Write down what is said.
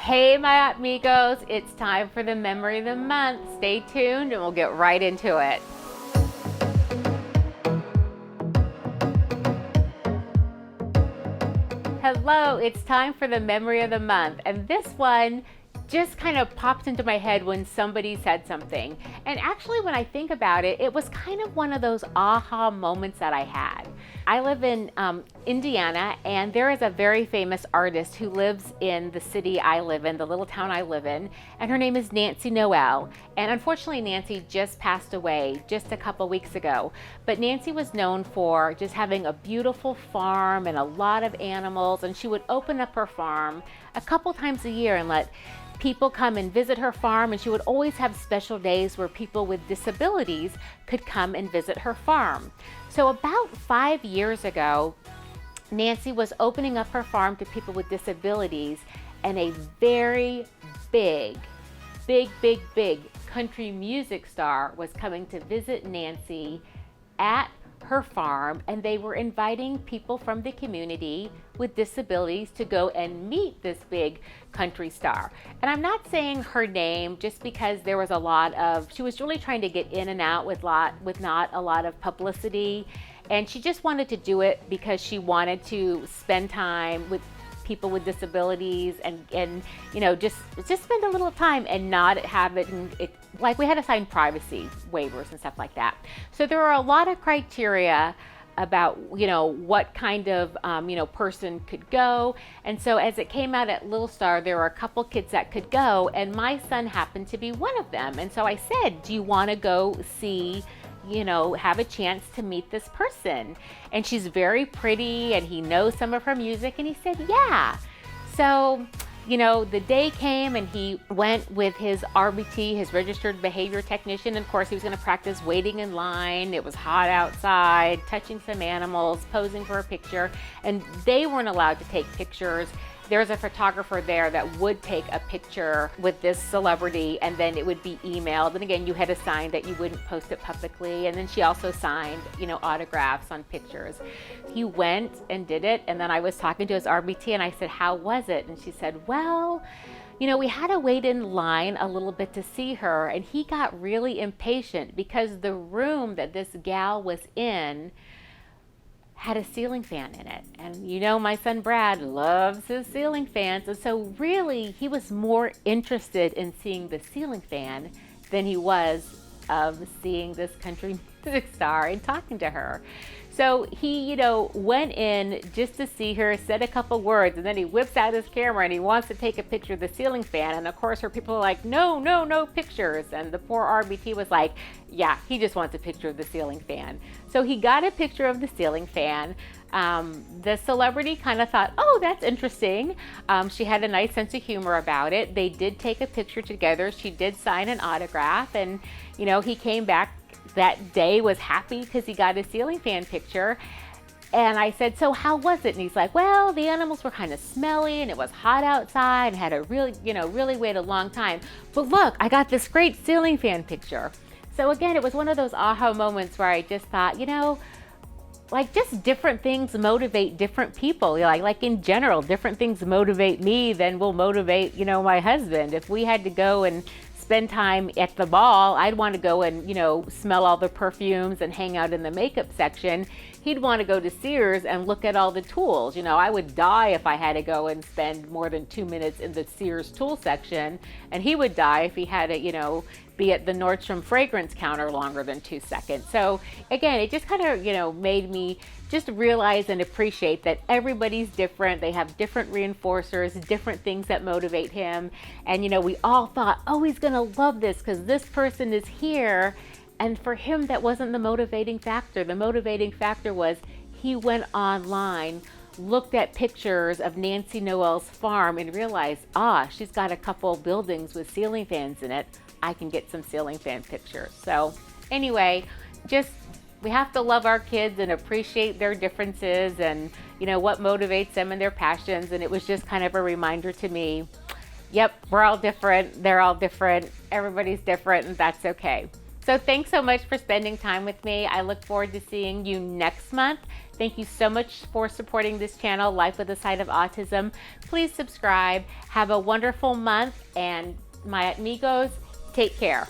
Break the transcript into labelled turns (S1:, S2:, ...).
S1: Hey my amigos, it's time for the memory of the month. Stay tuned and we'll get right into it. Hello, it's time for the memory of the month, and this one just kind of popped into my head when somebody said something. And actually, when I think about it, it was kind of one of those aha moments that I had. I live in Indiana, and there is a very famous artist who lives in the city I live in, the little town I live in, and her name is Nancy Noel. And unfortunately, Nancy just passed away just a couple weeks ago. But Nancy was known for just having a beautiful farm and a lot of animals, and she would open up her farm a couple times a year and let people come and visit her farm, and she would always have special days where people with disabilities could come and visit her farm. So about 5 years ago, Nancy was opening up her farm to people with disabilities, and a very big country music star was coming to visit Nancy at her farm, and they were inviting people from the community with disabilities to go and meet this big country star. And I'm not saying her name just because there was she was really trying to get in and out with not a lot of publicity, and she just wanted to do it because she wanted to spend time with people with disabilities and just spend a little time and not have it like we had to sign privacy waivers and stuff like that. So there are a lot of criteria about what kind of person could go. And so as it came out at Little Star, there were a couple kids that could go, and my son happened to be one of them. And so I said, do you want to go see, have a chance to meet this person? And she's very pretty, and he knows some of her music. And he said, yeah. So, the day came, and he went with his RBT, his registered behavior technician. And of course, he was going to practice waiting in line. It was hot outside, touching some animals, posing for a picture. And they weren't allowed to take pictures. There's a photographer there that would take a picture with this celebrity, and then it would be emailed. And again, you had to sign that you wouldn't post it publicly. And then she also signed, autographs on pictures. He went and did it. And then I was talking to his RBT, and I said, how was it? And she said, well, we had to wait in line a little bit to see her. And he got really impatient because the room that this gal was in had a ceiling fan in it. And my son Brad loves his ceiling fans. And so really, he was more interested in seeing the ceiling fan than he was of seeing this country music star and talking to her. So he, went in just to see her, said a couple words, and then he whips out his camera and he wants to take a picture of the ceiling fan. And of course, her people are like, no pictures. And the poor RBT was like, yeah, he just wants a picture of the ceiling fan. So he got a picture of the ceiling fan. The celebrity kind of thought, oh, that's interesting. She had a nice sense of humor about it. They did take a picture together. She did sign an autograph, and, he came back that day, was happy because he got a ceiling fan picture. And I said, so how was it? And he's like, well, the animals were kind of smelly, and it was hot outside, and had a really wait a long time. But look, I got this great ceiling fan picture. So again, it was one of those aha moments where I just thought, just different things motivate different people. Like in general, different things motivate me than will motivate, my husband. If we had to go and spend time at the mall, I'd want to go and, smell all the perfumes and hang out in the makeup section. He'd want to go to Sears and look at all the tools. I would die if I had to go and spend more than 2 minutes in the Sears tool section. And he would die if he had to, be at the Nordstrom fragrance counter longer than 2 seconds. So again, it just kind of, made me just realize and appreciate that everybody's different. They have different reinforcers, different things that motivate him. And, we all thought, oh, he's going to love this because this person is here. And for him, that wasn't the motivating factor. The motivating factor was he went online, looked at pictures of Nancy Noel's farm, and realized, she's got a couple buildings with ceiling fans in it. I can get some ceiling fan pictures. So anyway, we have to love our kids and appreciate their differences and, what motivates them and their passions. And it was just kind of a reminder to me, yep, we're all different. They're all different. Everybody's different, and that's okay. So thanks so much for spending time with me. I look forward to seeing you next month. Thank you so much for supporting this channel, Life with a Side of Autism. Please subscribe. Have a wonderful month, and my amigos, take care.